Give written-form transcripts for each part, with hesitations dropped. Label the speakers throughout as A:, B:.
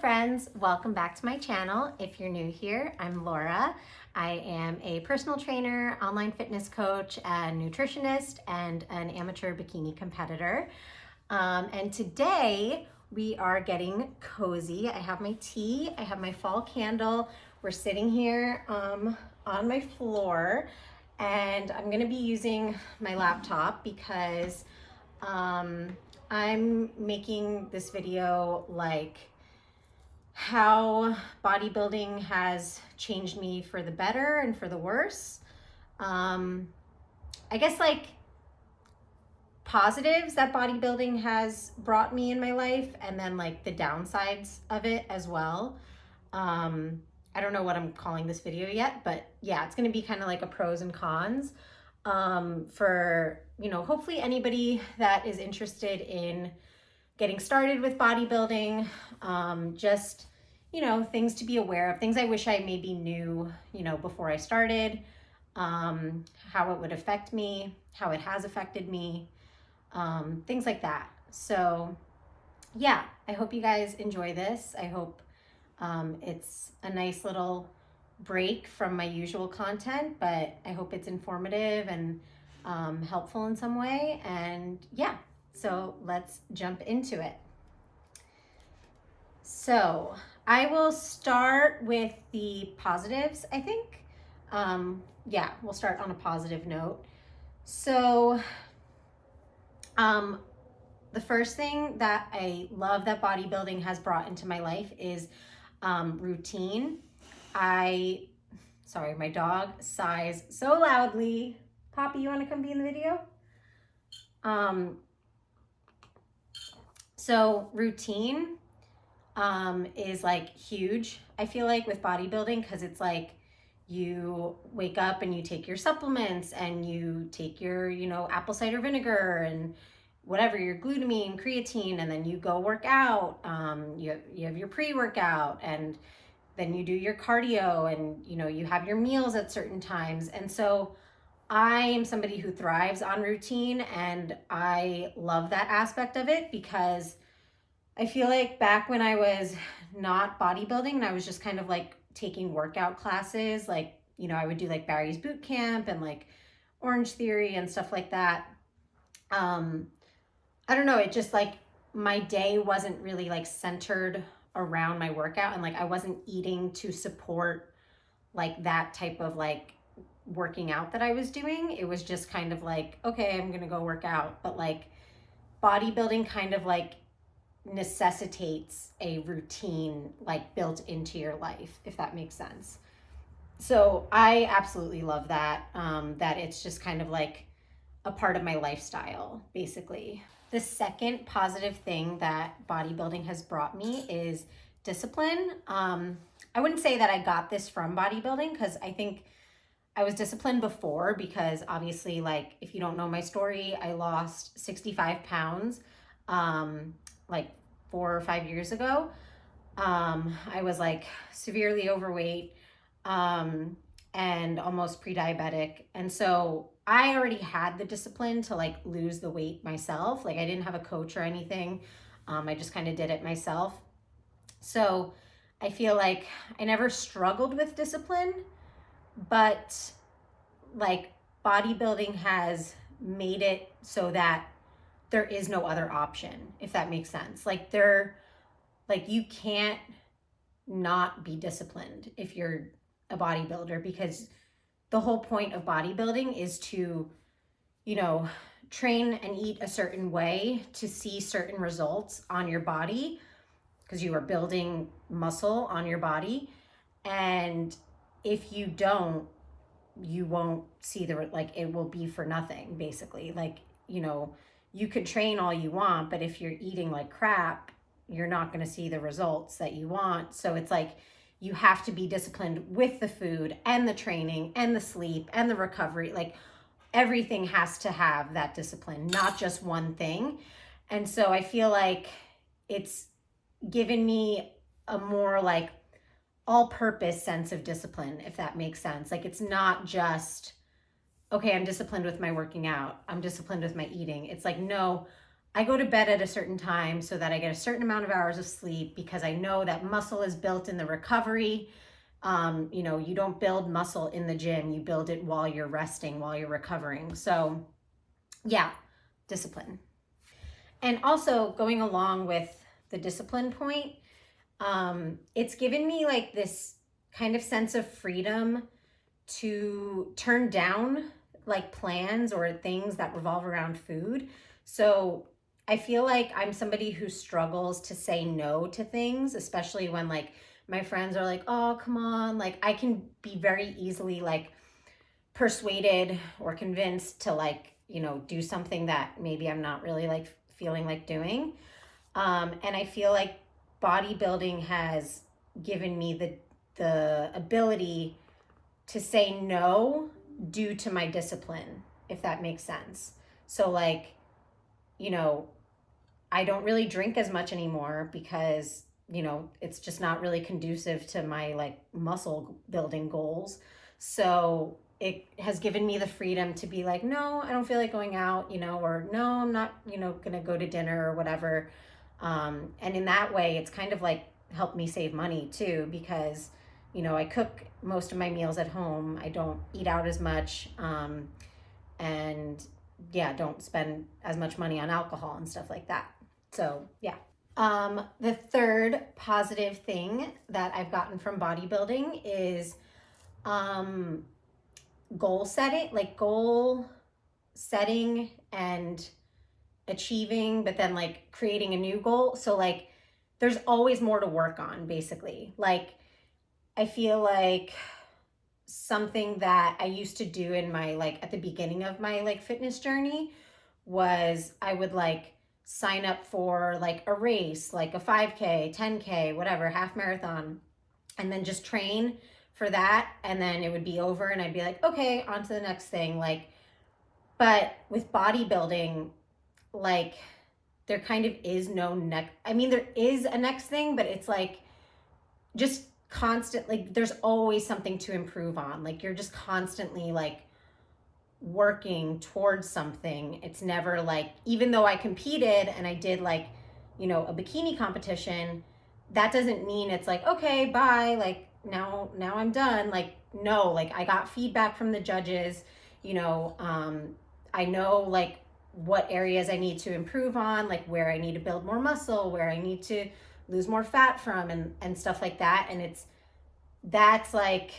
A: friends, welcome back to my channel. If you're new here, I'm Laura. I am a personal trainer, online fitness coach, and nutritionist, and an amateur bikini competitor. And today we are getting cozy. I have my tea, I have my fall candle. We're sitting here on my floor, and I'm gonna be using my laptop because I'm making this video like how bodybuilding has changed me for the better and for the worse. I guess like positives that bodybuilding has brought me in my life, and then like the downsides of it as well. I don't know what I'm calling this video yet, but yeah, it's going to be kind of like a pros and cons for, hopefully anybody that is interested in getting started with bodybuilding, just, things to be aware of, things I wish I maybe knew, before I started, how it would affect me, how it has affected me, things like that. So yeah, I hope you guys enjoy this. I hope it's a nice little break from my usual content, but I hope it's informative and helpful in some way. And yeah, so let's jump into it. So I will start with the positives, I think. Yeah, we'll start on a positive note. So the first thing that I love that bodybuilding has brought into my life is routine. Sorry, my dog sighs so loudly. Poppy, you want to come be in the video? So routine is like huge, I feel like, with bodybuilding, because it's like you wake up and you take your supplements and you take your, apple cider vinegar and whatever, your glutamine, creatine, and then you go work out. You have your pre-workout, and then you do your cardio, and you have your meals at certain times. And so I am somebody who thrives on routine, and I love that aspect of it, because I feel like back when I was not bodybuilding and I was just kind of like taking workout classes, like, I would do like Barry's boot camp and like Orange Theory and stuff like that. I don't know, it just like my day wasn't really like centered around my workout, and like I wasn't eating to support like that type of like working out that I was doing. It was just kind of like, okay, I'm gonna go work out. But like bodybuilding kind of like necessitates a routine like built into your life, if that makes sense. So I absolutely love that, that it's just kind of like a part of my lifestyle, basically. The second positive thing that bodybuilding has brought me is discipline. I wouldn't say that I got this from bodybuilding, because I think I was disciplined before, because obviously, like, if you don't know my story, I lost 65 pounds like 4 or 5 years ago. I was like severely overweight and almost pre-diabetic. And so I already had the discipline to like lose the weight myself. Like I didn't have a coach or anything. I just kind of did it myself. So I feel like I never struggled with discipline, but like bodybuilding has made it so that there is no other option, if that makes sense. Like you can't not be disciplined if you're a bodybuilder, because the whole point of bodybuilding is to, train and eat a certain way to see certain results on your body, because you are building muscle on your body. And if you don't, you won't see it will be for nothing, basically. Like, you could train all you want, but if you're eating like crap, you're not going to see the results that you want. So it's like you have to be disciplined with the food and the training and the sleep and the recovery. Like everything has to have that discipline, not just one thing. And so I feel like it's given me a more like all-purpose sense of discipline, if that makes sense. Like it's not just, okay, I'm disciplined with my working out, I'm disciplined with my eating. It's like, no, I go to bed at a certain time so that I get a certain amount of hours of sleep, because I know that muscle is built in the recovery. You don't build muscle in the gym, you build it while you're resting, while you're recovering. So yeah, discipline. And also, going along with the discipline point, it's given me like this kind of sense of freedom to turn down like plans or things that revolve around food. So I feel like I'm somebody who struggles to say no to things, especially when like my friends are like, oh, come on. Like I can be very easily like persuaded or convinced to like, do something that maybe I'm not really like feeling like doing. And I feel like bodybuilding has given me the ability to say no due to my discipline, if that makes sense. So like, you know, I don't really drink as much anymore because, it's just not really conducive to my like muscle building goals. So it has given me the freedom to be like, no, I don't feel like going out, or no, I'm not, gonna go to dinner or whatever. And in that way, it's kind of like helped me save money too, because, I cook most of my meals at home. I don't eat out as much. And yeah, don't spend as much money on alcohol and stuff like that. So yeah. The third positive thing that I've gotten from bodybuilding is goal setting and achieving, but then like creating a new goal. So like there's always more to work on, basically. Like I feel like something that I used to do in my like at the beginning of my like fitness journey was I would like sign up for like a race, like a 5K, 10K, whatever, half marathon, and then just train for that, and then it would be over and I'd be like, okay, on to the next thing. Like, but with bodybuilding, like there kind of is no next, I mean there is a next thing, but it's like just constant, like there's always something to improve on. Like you're just constantly like working towards something. It's never like, even though I competed and I did like, a bikini competition, that doesn't mean it's like, okay, bye, like now I'm done. Like no, like I got feedback from the judges, I know like what areas I need to improve on, like where I need to build more muscle, where I need to lose more fat from, and stuff like that. And that's like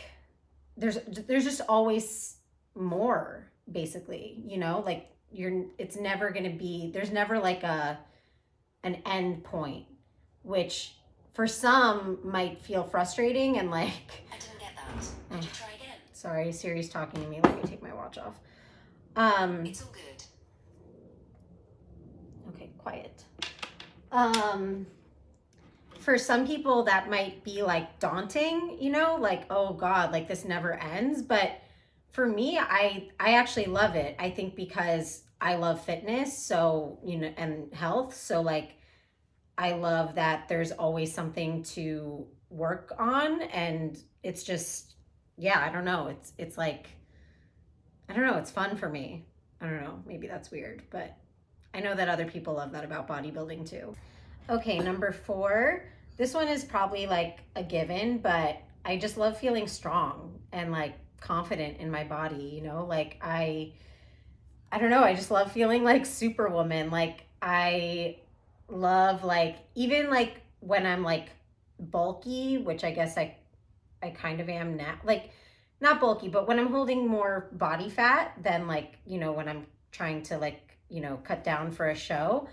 A: there's just always more, basically, like it's never going to be, there's never like an end point, which for some might feel frustrating and like
B: I didn't get that. Could you try again?
A: Sorry, Siri's talking to me. Let me take my watch off.
B: It's all good.
A: Okay, quiet. For some people that might be like daunting, like, oh God, like this never ends. But for me, I actually love it. I think because I love fitness, so, and health. So like, I love that there's always something to work on, and it's just, yeah, I don't know. It's like, I don't know. It's fun for me. I don't know. Maybe that's weird, but I know that other people love that about bodybuilding too. Okay, number 4. This one is probably like a given, but I just love feeling strong and like confident in my body, like I don't know, I just love feeling like superwoman. Like I love like even like when I'm like bulky, which I guess I kind of am now. Like not bulky, but when I'm holding more body fat than like, when I'm trying to like, cut down for a show.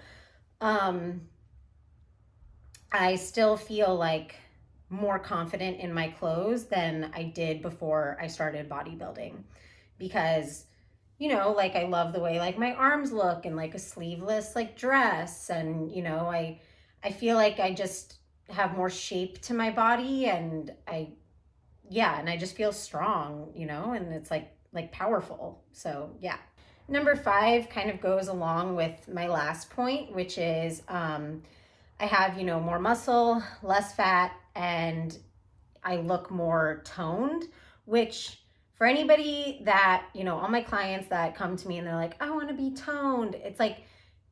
A: I still feel like more confident in my clothes than I did before I started bodybuilding, because like I love the way like my arms look and like a sleeveless like dress, and I feel like I just have more shape to my body, and I just feel strong, and it's like powerful. So yeah. Number 5 kind of goes along with my last point, which is I have, more muscle, less fat, and I look more toned, which for anybody that, all my clients that come to me and they're like, I want to be toned. It's like,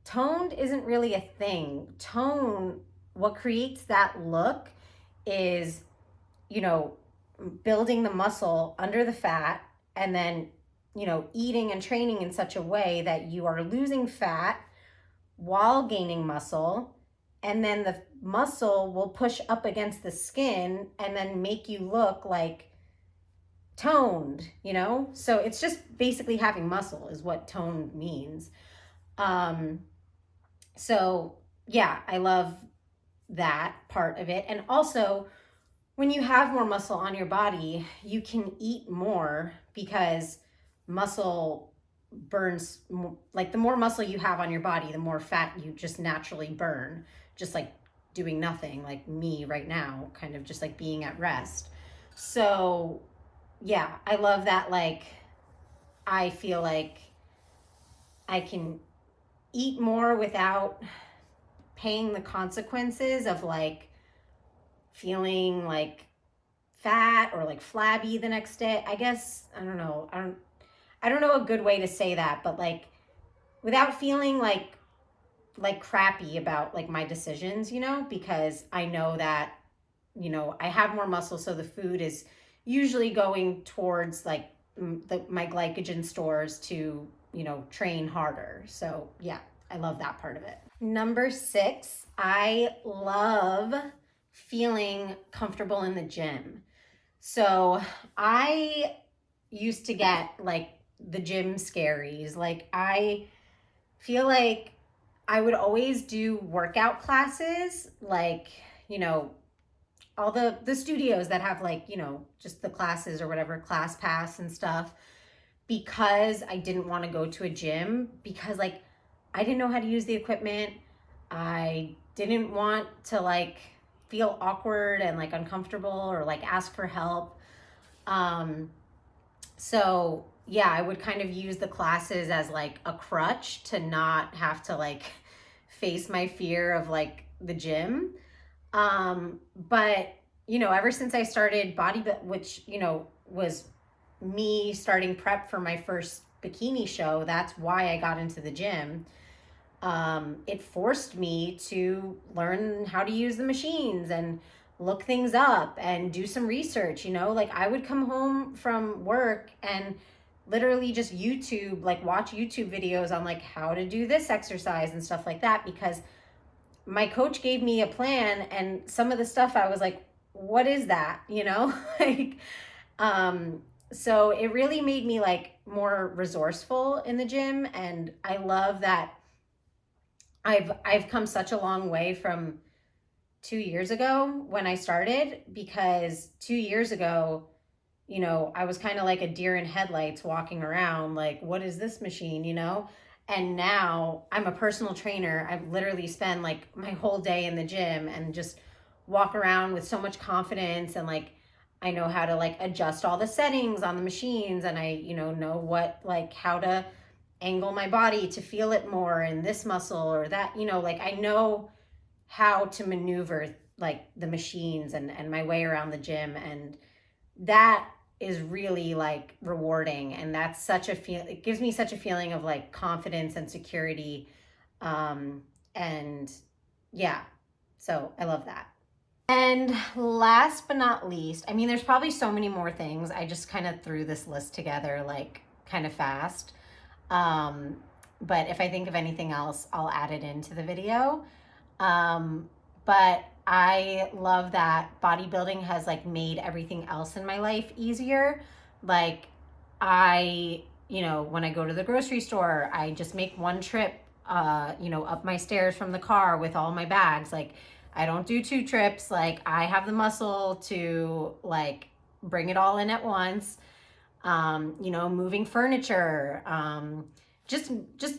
A: toned isn't really a thing. Tone, what creates that look is, you know, building the muscle under the fat, and then, you know, eating and training in such a way that you are losing fat while gaining muscle. And then the muscle will push up against the skin and then make you look like toned, you know? So it's just basically having muscle is what toned means. Um, so yeah, I love that part of it. And also, when you have more muscle on your body, you can eat more because muscle burns like the more muscle you have on your body, the more fat you just naturally burn, just like doing nothing, like me right now, kind of just like being at rest. So yeah, I love that. Like, I feel like I can eat more without paying the consequences of like feeling like fat or like flabby the next day. I guess I don't know. I don't know a good way to say that, but like without feeling like crappy about like my decisions, you know, because I know that, you know, I have more muscle, so the food is usually going towards like my glycogen stores to, you know, train harder. So yeah, I love that part of it. Number 6, I love feeling comfortable in the gym. So I used to get like the gym scaries. Like, I feel like I would always do workout classes, like, you know, all the studios that have like, you know, just the classes or whatever, class pass and stuff, because I didn't want to go to a gym, because like I didn't know how to use the equipment. I didn't want to like feel awkward and like uncomfortable or like ask for help. Um, so yeah, I would kind of use the classes as like a crutch to not have to like face my fear of like the gym. But you know, ever since I started bodybuilding, which, you know, was me starting prep for my first bikini show, that's why I got into the gym. It forced me to learn how to use the machines and look things up and do some research, you know, like I would come home from work and literally just YouTube, like watch YouTube videos on like how to do this exercise and stuff like that, because my coach gave me a plan, and some of the stuff I was like, what is that, you know? Like, um so it really made me like more resourceful in the gym, and I love that I've come such a long way from 2 years ago when I started, because 2 years ago, you know, I was kind of like a deer in headlights walking around like, what is this machine, you know? And now I'm a personal trainer. I literally spend like my whole day in the gym and just walk around with so much confidence, and like I know how to like adjust all the settings on the machines, and I, you know what, like how to angle my body to feel it more in this muscle or that, you know, like I know how to maneuver like the machines and my way around the gym. And that is really like rewarding, and that's such a feel, it gives me such a feeling of like confidence and security. And yeah, so I love that. And last but not least, I mean, there's probably so many more things. I just kind of threw this list together like kind of fast. Um, but if I think of anything else, I'll add it into the video. But I love that bodybuilding has like made everything else in my life easier. Like, I, you know, when I go to the grocery store, I just make one trip, you know, up my stairs from the car with all my bags. Like, I don't do 2 trips. Like, I have the muscle to like bring it all in at once. You know, moving furniture, just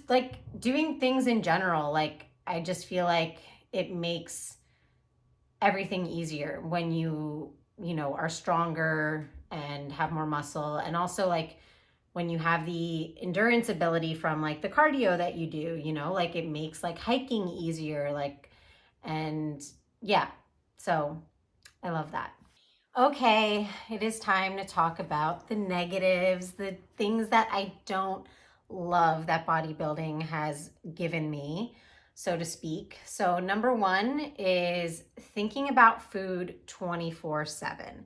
A: like doing things in general. Like, I just feel like it makes everything easier when you know, are stronger and have more muscle. And also like when you have the endurance ability from like the cardio that you do, you know, like it makes like hiking easier, like, and yeah, so I love that. Okay, it is time to talk about the negatives, the things that I don't love that bodybuilding has given me, so to speak. So, number one is thinking about food 24/7.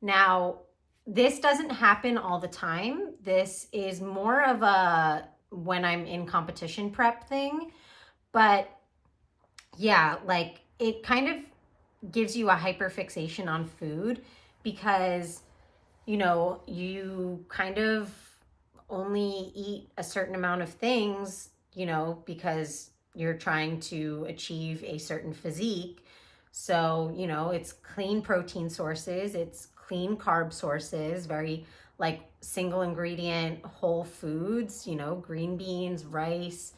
A: Now, this doesn't happen all the time. This is more of a when I'm in competition prep thing. But yeah, like it kind of gives you a hyperfixation on food because you kind of only eat a certain amount of things, because you're trying to achieve a certain physique. So, it's clean protein sources, it's clean carb sources, very like single ingredient whole foods, green beans, rice.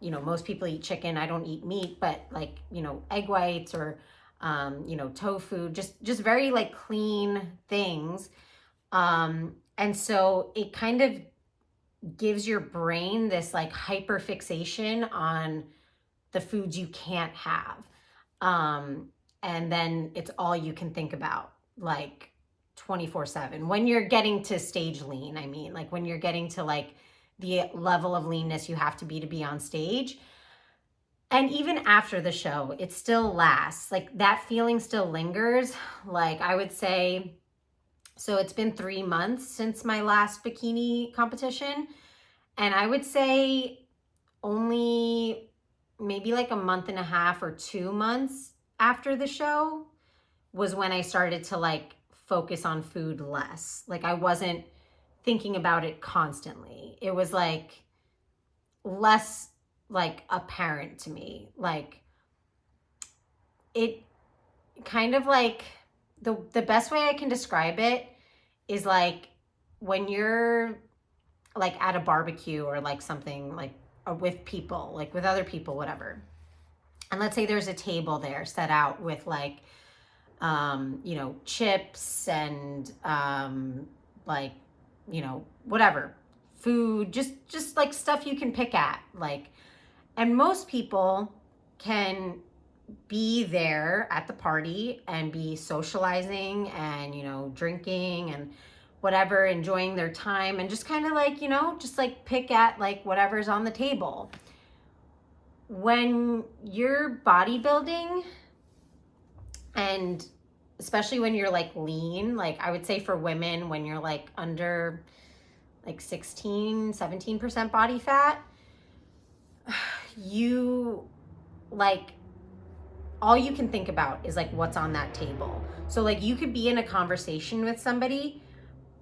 A: Most people eat chicken. I don't eat meat, but like, egg whites or tofu, just very like clean things. And so it kind of gives your brain this like hyper fixation on the foods you can't have. And then it's all you can think about, like 24/7. When you're getting to stage lean, I mean, like when you're getting to like the level of leanness you have to be on stage. And even after the show, it still lasts. Like that feeling still lingers. Like I would say, so it's been 3 months since my last bikini competition. And I would say only maybe like a month and a half or 2 months after the show was when I started to like focus on food less. Like I wasn't thinking about it constantly. It was like less like apparent to me. Like it kind of like the best way I can describe it is like when you're like at a barbecue or like something like with people, like with other people, whatever. And let's say there's a table there set out with like chips and like whatever food, just like stuff you can pick at, like, and most people can be there at the party and be socializing and drinking and whatever, enjoying their time and just kind of like just like pick at like whatever's on the table. When you're bodybuilding, and especially when you're like lean, like I would say for women, when you're like under like 16-17% body fat, you like all you can think about is like what's on that table. So like you could be in a conversation with somebody,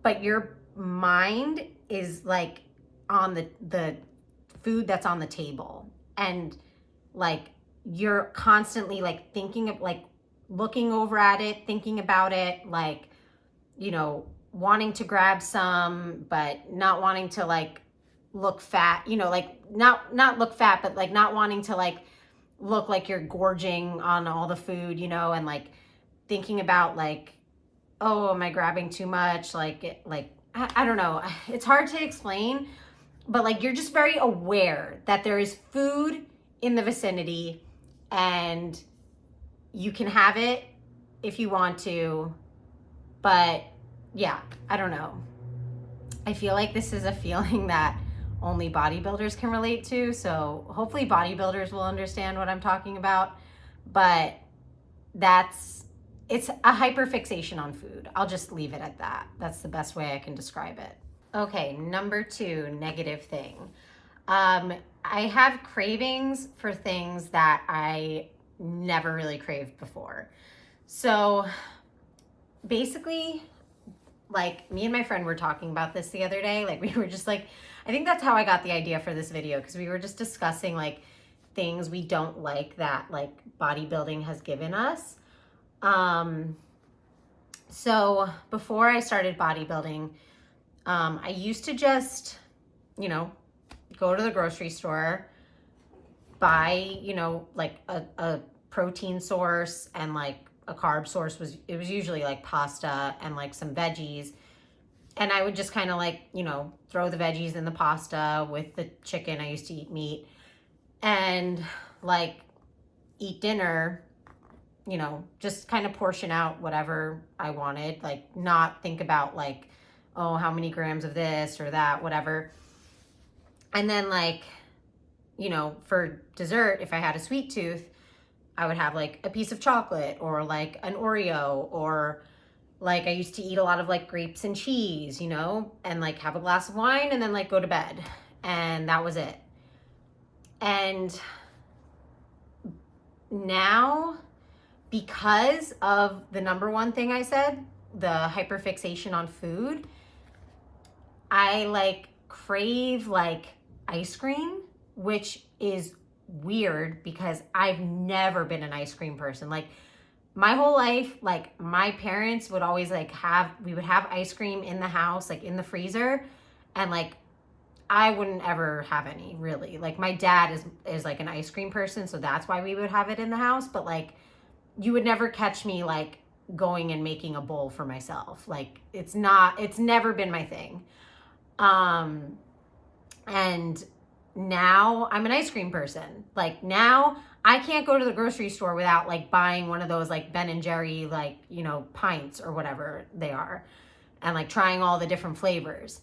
A: but your mind is like on the food that's on the table, and like you're constantly like thinking of like looking over at it, thinking about it, like wanting to grab some but not wanting to like look fat, like not look fat, but like not wanting to like look like you're gorging on all the food, and like thinking about like, oh, am I grabbing too much? Like I don't know. It's hard to explain, but like you're just very aware that there is food in the vicinity and you can have it if you want to. But yeah, I don't know. I feel like this is a feeling that only bodybuilders can relate to. So hopefully bodybuilders will understand what I'm talking about. But it's a hyperfixation on food. I'll just leave it at that. That's the best way I can describe it. Okay, number 2, negative thing. I have cravings for things that I never really craved before. So basically, like me and my friend were talking about this the other day. Like we were just like, I think that's how I got the idea for this video, because we were just discussing like things we don't like that like bodybuilding has given us. So before I started bodybuilding, I used to just, go to the grocery store, buy, like a protein source and like a carb source. It was usually like pasta and like some veggies. And I would just kind of like, throw the veggies in the pasta with the chicken. I used to eat meat and like eat dinner, just kind of portion out whatever I wanted, like not think about like, oh, how many grams of this or that, whatever. And then like, you know, for dessert, if I had a sweet tooth, I would have like a piece of chocolate or like an Oreo, or like I used to eat a lot of like grapes and cheese, you know, and like have a glass of wine and then like go to bed. And that was it. And now, because of the number one thing I said, the hyperfixation on food, I like crave like ice cream, which is weird because I've never been an ice cream person. Like my whole life, like my parents would always like we would have ice cream in the house, like in the freezer, and like I wouldn't ever have any really. Like my dad is like an ice cream person, so that's why we would have it in the house, but like you would never catch me like going and making a bowl for myself. Like it's never been my thing. And now I'm an ice cream person. Like now I can't go to the grocery store without like buying one of those like Ben and Jerry, like, you know, pints or whatever they are, and like trying all the different flavors.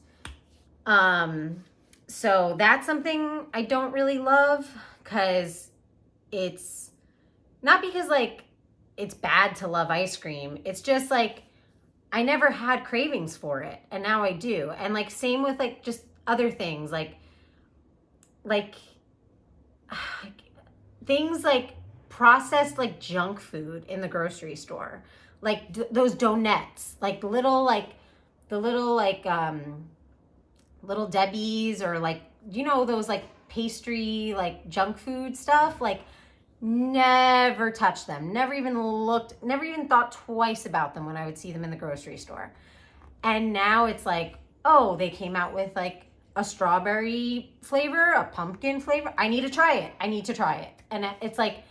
A: So that's something I don't really love, because it's not because like it's bad to love ice cream. It's just like I never had cravings for it, and now I do. And like same with like just other things like things like processed like junk food in the grocery store, like those donuts, like the little little Debbie's, or like, you know, those like pastry like junk food stuff. Like never touched them, never even thought twice about them when I would see them in the grocery store. And now it's like, oh, they came out with like a strawberry flavor, a pumpkin flavor. I need to try it. And it's like,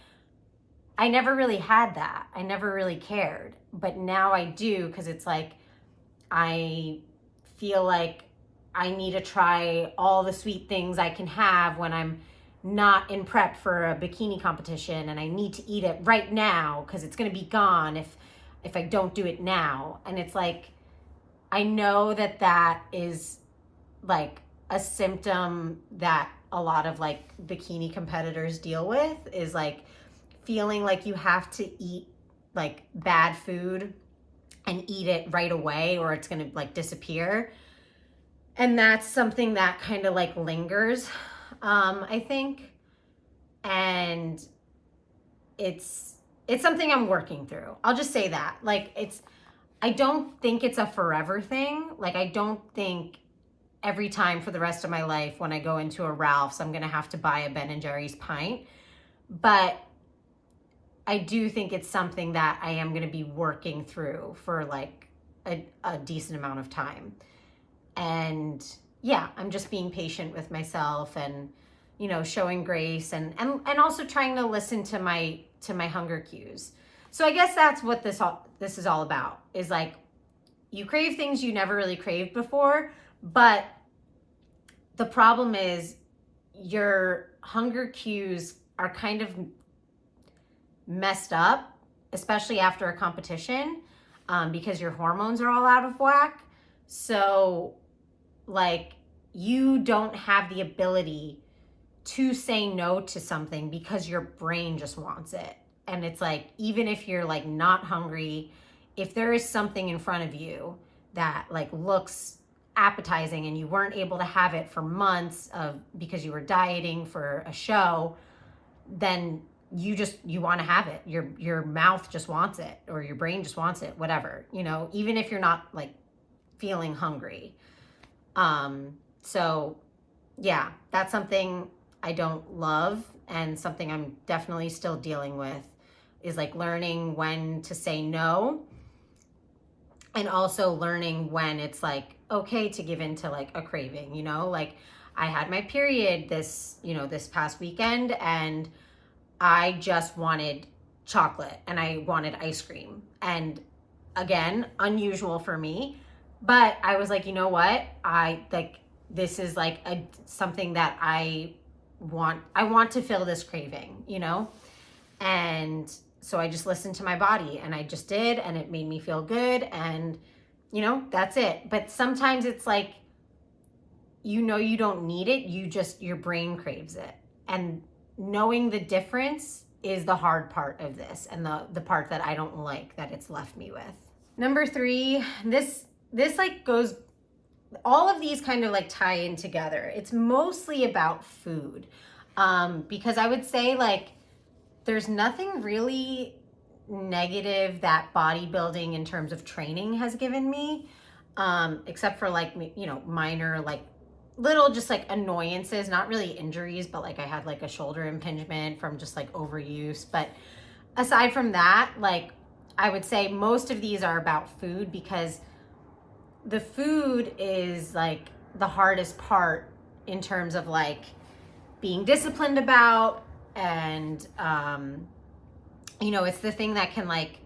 A: I never really had that. I never really cared. But now I do, because it's like, I feel like I need to try all the sweet things I can have when I'm not in prep for a bikini competition, and I need to eat it right now because it's going to be gone if I don't do it now. And it's like, I know that is like a symptom that a lot of like bikini competitors deal with, is like feeling like you have to eat like bad food and eat it right away or it's going to like disappear. And that's something that kind of like lingers, I think. And it's something I'm working through. I'll just say that. Like I don't think it's a forever thing. Like I don't think every time for the rest of my life when I go into a Ralph's, I'm going to have to buy a Ben and Jerry's pint. But I do think it's something that I am going to be working through for like a decent amount of time. And yeah, I'm just being patient with myself, and, you know, showing grace, and also trying to listen to my hunger cues. So I guess that's what this is all about, is like, you crave things you never really craved before, but the problem is your hunger cues are kind of messed up, especially after a competition, because your hormones are all out of whack. So like you don't have the ability to say no to something because your brain just wants it. And it's like, even if you're like not hungry, if there is something in front of you that like looks appetizing and you weren't able to have it for months because you were dieting for a show, then you want to have it. Your mouth just wants it, or your brain just wants it, whatever, you know, even if you're not like feeling hungry. So yeah, that's something I don't love, and something I'm definitely still dealing with, is like learning when to say no, and also learning when it's like okay to give into like a craving, you know. Like I had my period this past weekend, and I just wanted chocolate and I wanted ice cream. And again, unusual for me, but I was like, you know what? This is like something that I want to fill this craving, you know? And so I just listened to my body, and I just did, and it made me feel good, and you know, that's it. But sometimes it's like you know you don't need it, your brain craves it. And knowing the difference is the hard part of this, and the part that I don't like that it's left me with. Number 3, this like goes, all of these kind of like tie in together. It's mostly about food, because I would say like there's nothing really negative that bodybuilding in terms of training has given me, except for like, you know, minor like little just like annoyances, not really injuries, but like I had like a shoulder impingement from just like overuse. But aside from that, like I would say most of these are about food, because the food is like the hardest part in terms of like being disciplined about, and you know, it's the thing that can like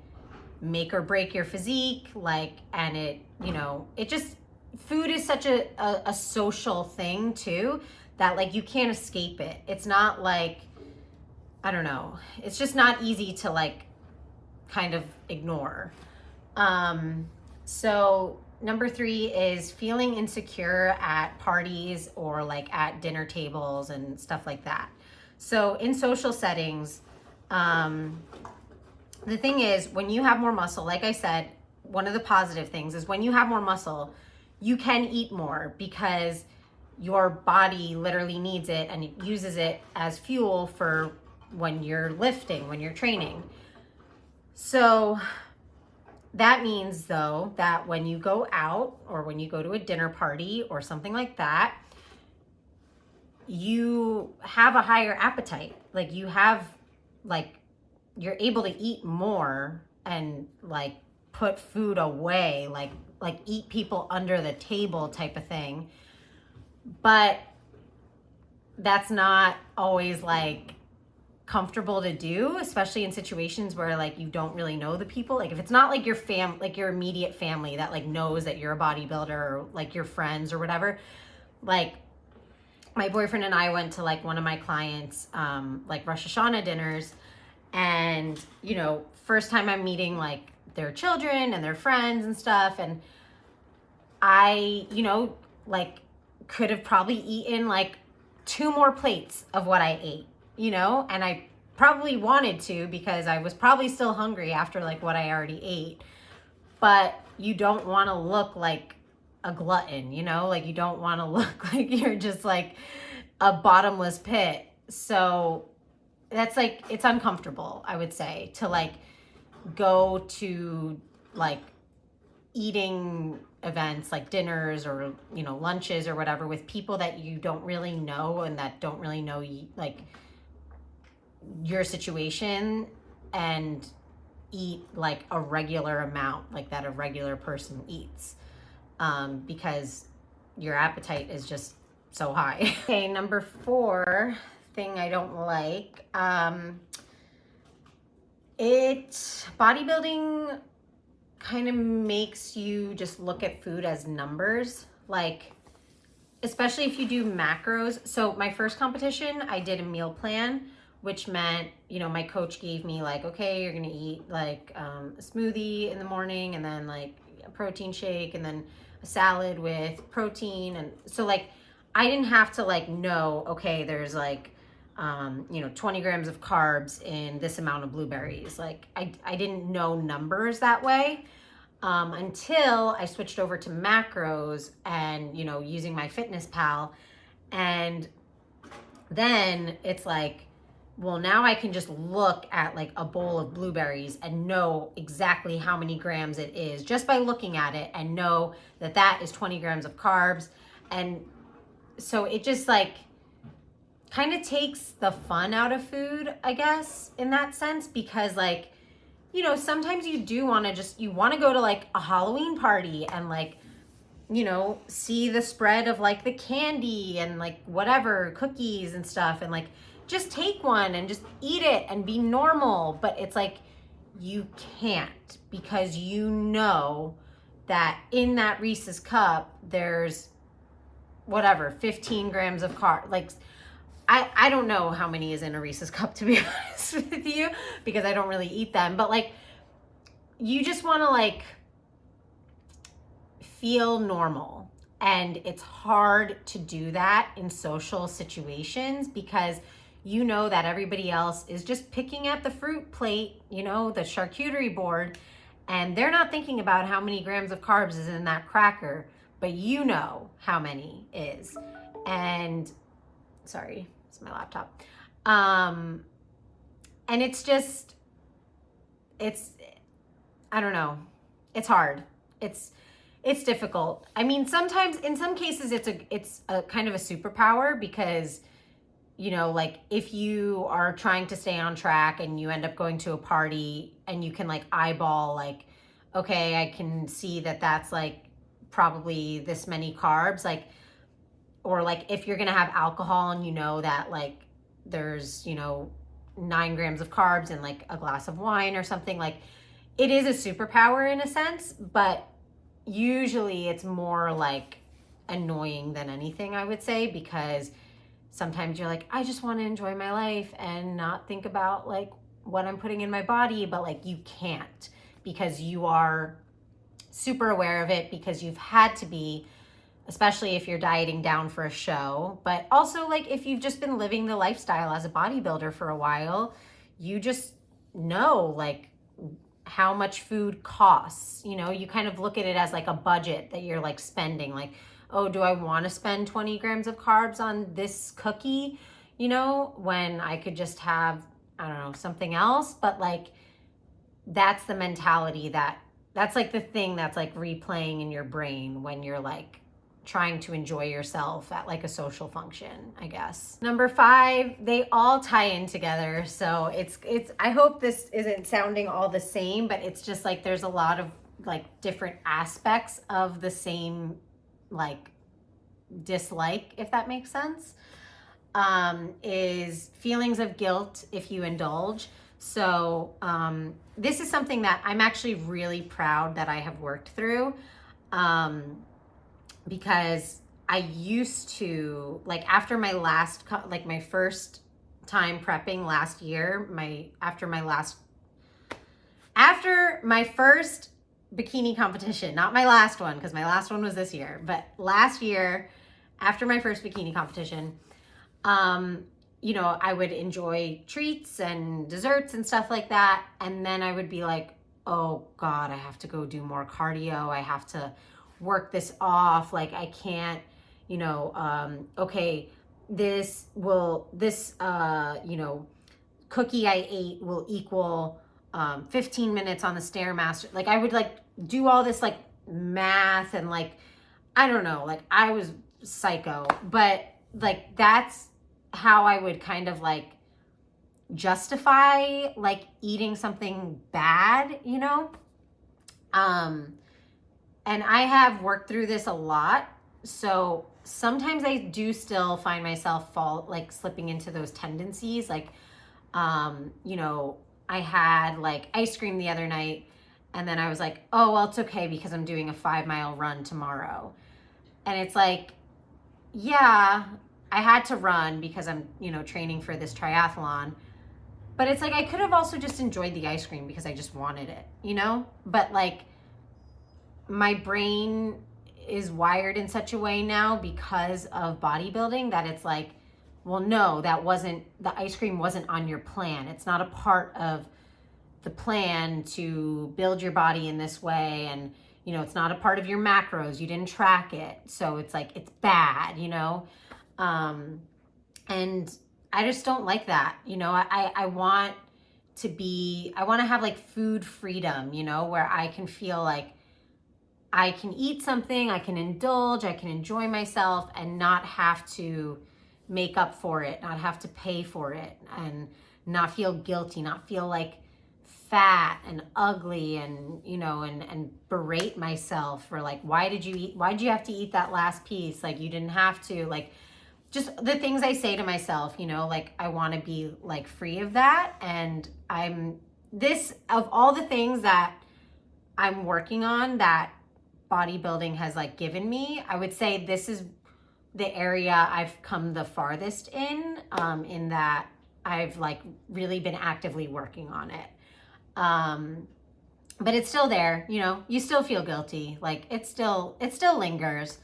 A: make or break your physique, like, and it, you know, it just, food is such a social thing too, that like you can't escape it. It's not like, I don't know, it's just not easy to like kind of ignore. So number 3 is feeling insecure at parties or like at dinner tables and stuff like that. So in social settings, the thing is, when you have more muscle, like I said, one of the positive things is when you have more muscle, you can eat more, because your body literally needs it and it uses it as fuel for when you're lifting, when you're training. So that means though that when you go out or when you go to a dinner party or something like that, you have a higher appetite. Like you have like, you're able to eat more and like put food away, like eat people under the table type of thing. But that's not always like comfortable to do, especially in situations where like you don't really know the people. Like if it's not like like your immediate family that like knows that you're a bodybuilder, or like your friends or whatever. Like my boyfriend and I went to like one of my clients like Rosh Hashanah dinners, and you know, first time I'm meeting like their children and their friends and stuff, and I, you know, like could have probably eaten like 2 more plates of what I ate, you know, and I probably wanted to, because I was probably still hungry after like what I already ate. But you don't want to look like a glutton, you know, like you don't want to look like you're just like a bottomless pit. So that's like, it's uncomfortable, I would say, to like go to like eating events like dinners or, you know, lunches or whatever with people that you don't really know and that don't really know like your situation, and eat like a regular amount like that a regular person eats, because your appetite is just so high. Okay, number 4 thing I don't like, bodybuilding kind of makes you just look at food as numbers, like especially if you do macros. So my first competition, I did a meal plan, which meant, you know, my coach gave me like, okay, you're gonna eat like a smoothie in the morning, and then like a protein shake, and then a salad with protein. And so like I didn't have to like know, okay, there's like you know, 20 grams of carbs in this amount of blueberries. Like I didn't know numbers that way, until I switched over to macros and, you know, using my Fitness Pal. And then it's like, well, now I can just look at like a bowl of blueberries and know exactly how many grams it is just by looking at it, and know that that is 20 grams of carbs. And so it just like kind of takes the fun out of food, I guess, in that sense, because like, you know, sometimes you do want to you want to go to like a Halloween party and like, you know, see the spread of like the candy and like whatever, cookies and stuff, and like just take one and just eat it and be normal. But it's like, you can't, because you know that in that Reese's cup, there's whatever, 15 grams of carb. Like, I don't know how many is in a Reese's cup, to be honest with you, because I don't really eat them. But like, you just want to like feel normal. And it's hard to do that in social situations because you know that everybody else is just picking at the fruit plate, you know, the charcuterie board, and they're not thinking about how many grams of carbs is in that cracker, but you know how many is. And sorry, it's my laptop. And it's just, I don't know. It's hard. It's difficult. I mean, sometimes in some cases it's a kind of a superpower because, you know, like if you are trying to stay on track and you end up going to a party and you can like eyeball like, okay, I can see that that's like probably this many carbs, like, or like if you're going to have alcohol and you know that like there's, you know, 9 grams of carbs in like a glass of wine or something, like it is a superpower in a sense, but usually it's more like annoying than anything, I would say, because sometimes you're like, I just want to enjoy my life and not think about like what I'm putting in my body, but like you can't because you are super aware of it because you've had to be, especially if you're dieting down for a show, but also like if you've just been living the lifestyle as a bodybuilder for a while, you just know like how much food costs. You know, you kind of look at it as like a budget that you're like spending, like, oh, do I want to spend 20 grams of carbs on this cookie, you know, when I could just have, I don't know, something else. But like that's the mentality that's like the thing that's like replaying in your brain when you're like trying to enjoy yourself at like a social function, I guess. Number 5, they all tie in together. So it's I hope this isn't sounding all the same, but it's just like there's a lot of like different aspects of the same like dislike, if that makes sense. Is feelings of guilt if you indulge. So this is something that I'm actually really proud that I have worked through. Because I used to, like after my last, like my first time prepping last year, after my first bikini competition, not my last one, because my last one was this year, but last year, after my first bikini competition, you know, I would enjoy treats and desserts and stuff like that. And then I would be like, oh God, I have to go do more cardio. I have to work this off. Like I can't, you know, okay, this, you know, cookie I ate will equal 15 minutes on the Stairmaster. Like I would like do all this like math and like, I don't know, like I was psycho, but like that's how I would kind of like justify like eating something bad, you know? And I have worked through this a lot. So sometimes I do still find myself slipping into those tendencies. Like, you know, I had like ice cream the other night and then I was like, oh, well, it's okay because I'm doing a 5-mile run tomorrow. And it's like, yeah, I had to run because I'm, you know, training for this triathlon. But it's like, I could have also just enjoyed the ice cream because I just wanted it, you know? But like, my brain is wired in such a way now because of bodybuilding that it's like, well, no, the ice cream wasn't on your plan. It's not a part of the plan to build your body in this way. And, you know, it's not a part of your macros. You didn't track it. So it's like, it's bad, you know? And I just don't like that. You know, I want to have like food freedom, you know, where I can feel like I can eat something, I can indulge, I can enjoy myself and not have to make up for it, not have to pay for it and not feel guilty, not feel like fat and ugly and, you know, and berate myself for like, why'd you have to eat that last piece? Like you didn't have to, like just the things I say to myself, you know, like I want to be like free of that. And of all the things that I'm working on that bodybuilding has like given me, I would say this is the area I've come the farthest in that I've like really been actively working on it. But it's still there, you know, you still feel guilty. Like it still lingers.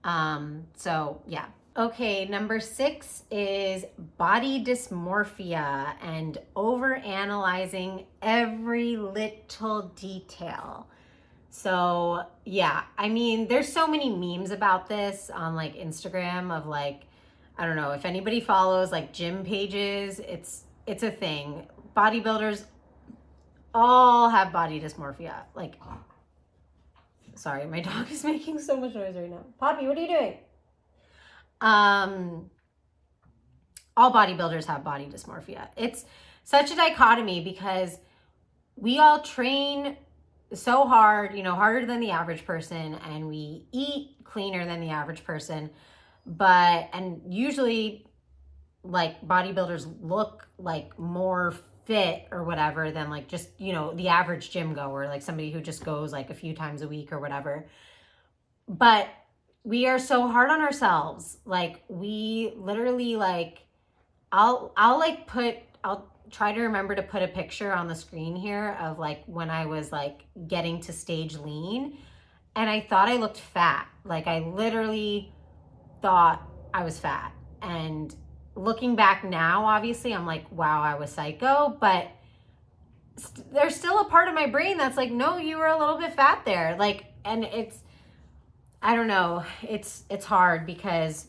A: So yeah. Okay, number 6 is body dysmorphia and overanalyzing every little detail. So yeah, I mean, there's so many memes about this on like Instagram of like, I don't know if anybody follows like gym pages, it's a thing. Bodybuilders all have body dysmorphia. Like, sorry, my dog is making so much noise right now. Poppy, what are you doing? All bodybuilders have body dysmorphia. It's such a dichotomy because we all train so hard, harder than the average person, and we eat cleaner than the average person. And usually like bodybuilders look like more fit or whatever than like just, the average gym goer, like somebody who just goes like a few times a week or whatever. But we are so hard on ourselves. Like we literally like, I'll try to remember to put a picture on the screen here of like when I was like getting to stage lean and I thought I looked fat. Like I literally thought I was fat. And looking back now, obviously I'm like, wow, I was psycho, but there's still a part of my brain that's like, no, you were a little bit fat there. Like, and I don't know, it's hard because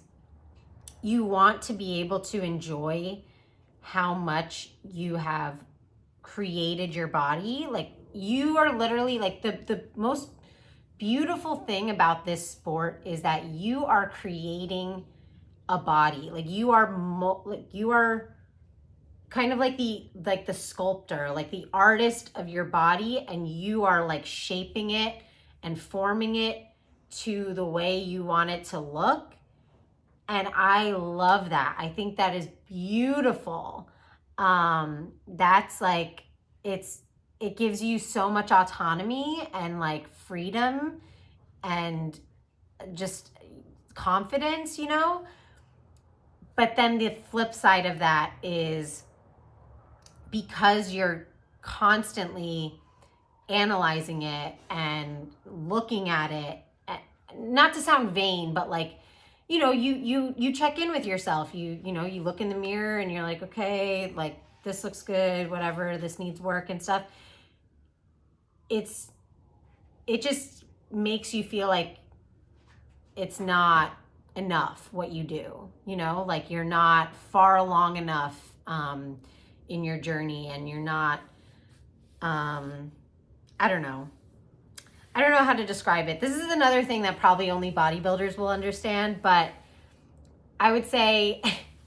A: you want to be able to enjoy how much you have created your body. Like you are literally like the most beautiful thing about this sport is that you are creating a body. Like you are kind of like the sculptor, like the artist of your body, and you are like shaping it and forming it to the way you want it to look. And I love that. I think that is beautiful. That's like, it gives you so much autonomy and like freedom and just confidence, But then the flip side of that is because you're constantly analyzing it and looking at it, not to sound vain, but like, you check in with yourself. You look in the mirror and you're like, okay, like this looks good, whatever, this needs work and stuff. It just makes you feel like it's not enough what you do, like you're not far along enough in your journey, and you're not, I don't know how to describe it. This is another thing that probably only bodybuilders will understand, but I would say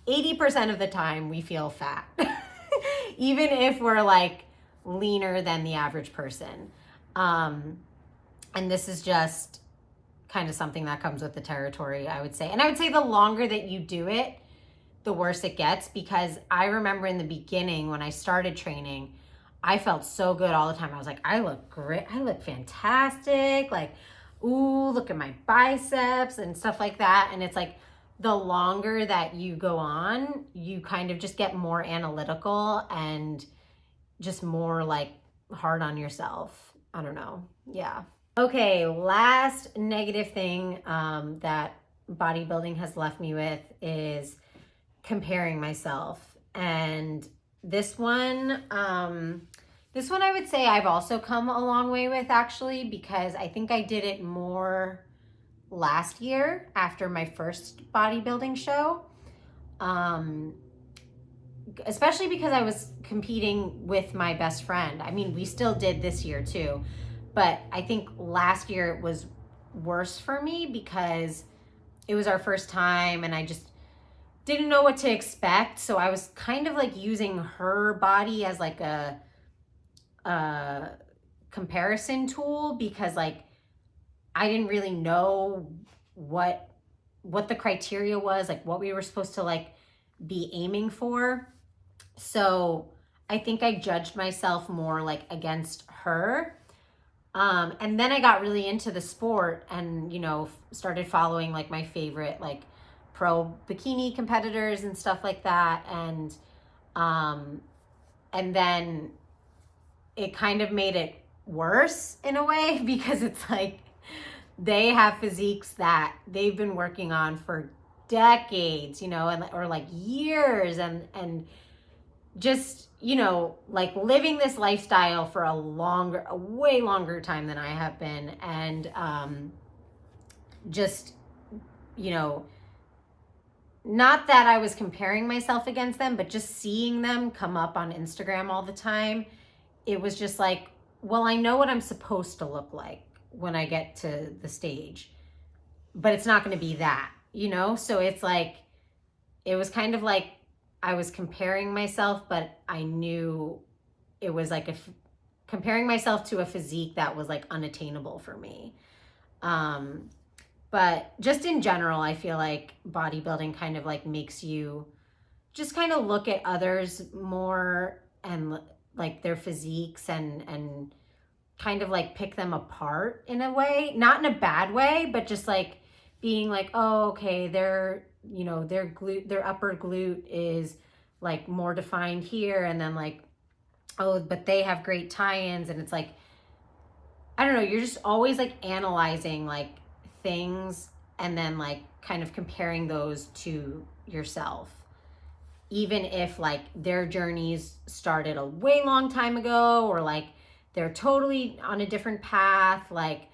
A: 80% of the time we feel fat, even if we're like leaner than the average person. And this is just kind of something that comes with the territory, I would say. And I would say the longer that you do it, the worse it gets, because I remember in the beginning when I started training, I felt so good all the time. I was like, I look great. I look fantastic. Like, ooh, look at my biceps and stuff like that. And it's like the longer that you go on, you kind of just get more analytical and just more like hard on yourself. I don't know. Yeah. Okay, last negative thing that bodybuilding has left me with is comparing myself. And this one I would say I've also come a long way with, actually, because I think I did it more last year after my first bodybuilding show. Especially because I was competing with my best friend. I mean, we still did this year too, but I think last year it was worse for me because it was our first time and I just didn't know what to expect. So I was kind of like using her body as like a comparison tool, because like I didn't really know what the criteria was, like what we were supposed to like be aiming for. So I think I judged myself more like against her. And then I got really into the sport and, started following like my favorite like pro bikini competitors and stuff like that. And then it kind of made it worse in a way, because it's like they have physiques that they've been working on for decades, you know, and or like years, and just, you know, like living this lifestyle for a way longer time than I have been. And just, you know, not that I was comparing myself against them, but just seeing them come up on Instagram all the time, it was just like, well, I know what I'm supposed to look like when I get to the stage, but it's not going to be that, you know? So it's like, it was kind of like I was comparing myself, but I knew it was like comparing myself to a physique that was like unattainable for me. But just in general, I feel like bodybuilding kind of like makes you just kind of look at others more, and like their physiques, and kind of like pick them apart in a way, not in a bad way, but just like being like, oh, okay, their, you know, their upper glute is like more defined here, and then like, oh, but they have great tie-ins. And it's like, I don't know, you're just always like analyzing like things, and then like kind of comparing those to yourself, even if like their journeys started a way long time ago, or like they're totally on a different path. Like,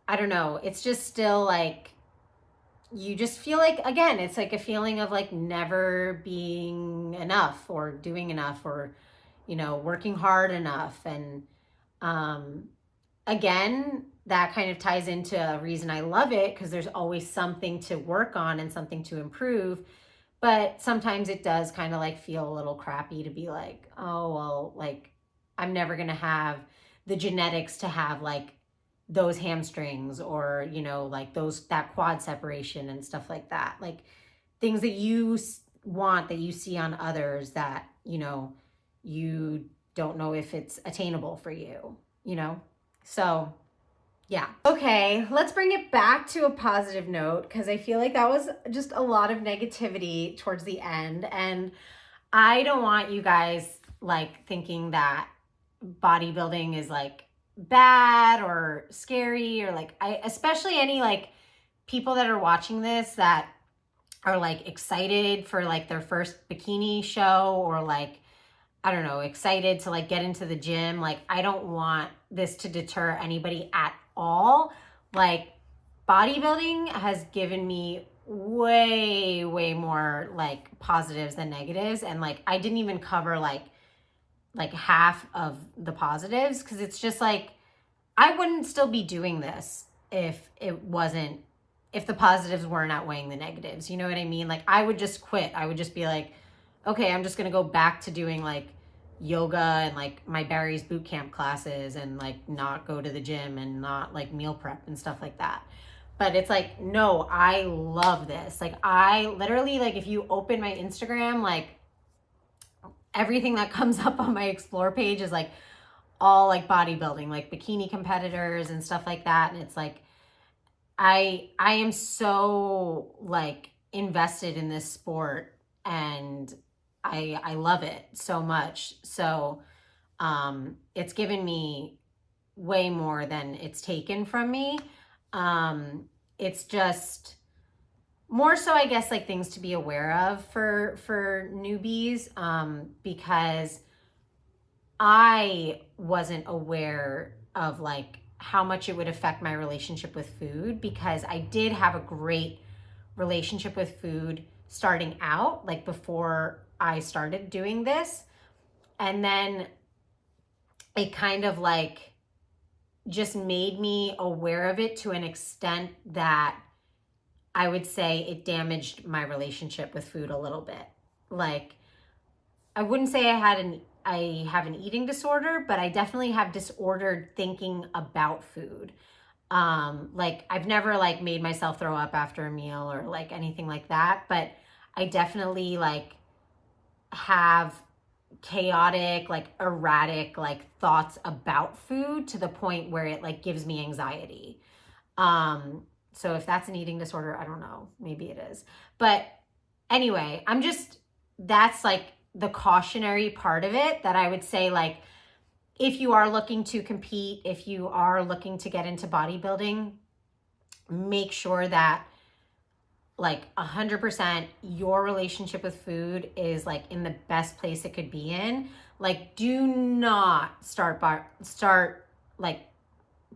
A: I don't know, it's just still like, you just feel like, again, it's like a feeling of like never being enough, or doing enough, or, you know, working hard enough. And again, that kind of ties into a reason I love it, because there's always something to work on and something to improve. But sometimes it does kind of like feel a little crappy to be like, oh, well, like I'm never going to have the genetics to have like those hamstrings, or, you know, like that quad separation and stuff like that. Like things that you want, that you see on others, that, you know, you don't know if it's attainable for you, you know? So yeah. Okay, let's bring it back to a positive note, because I feel like that was just a lot of negativity towards the end. And I don't want you guys like thinking that bodybuilding is like bad or scary, or like, especially any like people that are watching this that are like excited for like their first bikini show, or like, I don't know, excited to like get into the gym. Like, I don't want this to deter anybody at all. Like, bodybuilding has given me way more like positives than negatives. And like, I didn't even cover like half of the positives, because it's just like, I wouldn't still be doing this if the positives weren't outweighing the negatives. You know what I mean? Like, I would just quit. I would just be like, okay, I'm just going to go back to doing like yoga and like my Barry's boot camp classes, and like not go to the gym, and not like meal prep and stuff like that. But it's like, no, I love this. Like, I literally, like, if you open my Instagram, like everything that comes up on my explore page is like all like bodybuilding, like bikini competitors and stuff like that. And it's like, I am so like invested in this sport, and I love it so much. So it's given me way more than it's taken from me. It's just more so, I guess, like things to be aware of for newbies, because I wasn't aware of like how much it would affect my relationship with food, because I did have a great relationship with food starting out, like before I started doing this. And then it kind of like just made me aware of it to an extent that I would say it damaged my relationship with food a little bit. Like, I wouldn't say I have an eating disorder, but I definitely have disordered thinking about food. Like, I've never like made myself throw up after a meal or like anything like that, but I definitely like have chaotic, like erratic, like thoughts about food, to the point where it like gives me anxiety. So if that's an eating disorder, I don't know, maybe it is. But anyway, that's like the cautionary part of it, that I would say, like, if you are looking to compete, if you are looking to get into bodybuilding, make sure that like 100% your relationship with food is like in the best place it could be in. Like, do not start like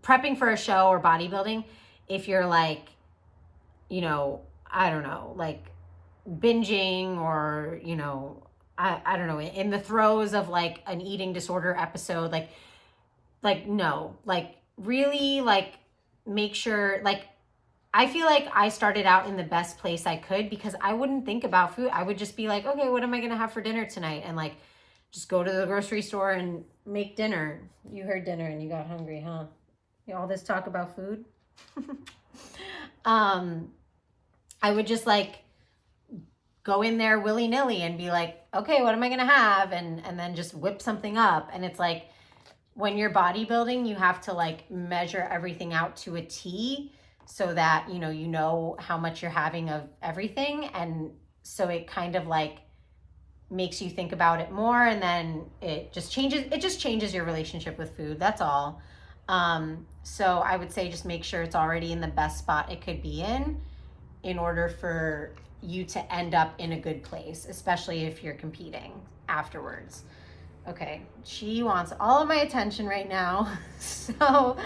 A: prepping for a show or bodybuilding if you're like, you know, I don't know, like binging or, you know, I don't know, in the throes of like an eating disorder episode, like no, like really like make sure, like I feel like I started out in the best place I could because I wouldn't think about food. I would just be like, okay, what am I going to have for dinner tonight? And like, just go to the grocery store and make dinner. You heard dinner and you got hungry, huh? All this talk about food. I would just like go in there willy-nilly and be like, okay, what am I going to have? And then just whip something up. And it's like, when you're bodybuilding, you have to like measure everything out to a T so that, you know how much you're having of everything. And so it kind of like makes you think about it more, and then it just changes your relationship with food. That's all. So I would say just make sure it's already in the best spot it could be in order for you to end up in a good place, especially if you're competing afterwards. Okay, she wants all of my attention right now. So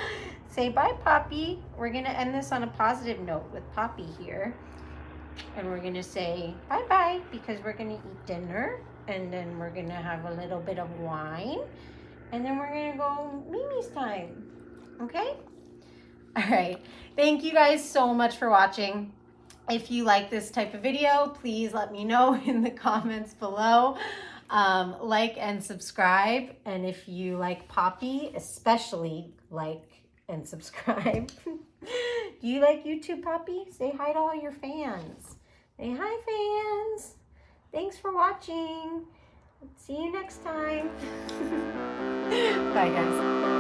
A: say bye, Poppy. We're going to end this on a positive note with Poppy here. And we're going to say bye-bye because we're going to eat dinner. And then we're going to have a little bit of wine. And then we're going to go Mimi's time. Okay? All right. Thank you guys so much for watching. If you like this type of video, please let me know in the comments below. Like and subscribe. And if you like Poppy, especially like and subscribe. Do you like YouTube, Poppy? Say hi to all your fans. Say hi, fans. Thanks for watching. See you next time. Bye, guys.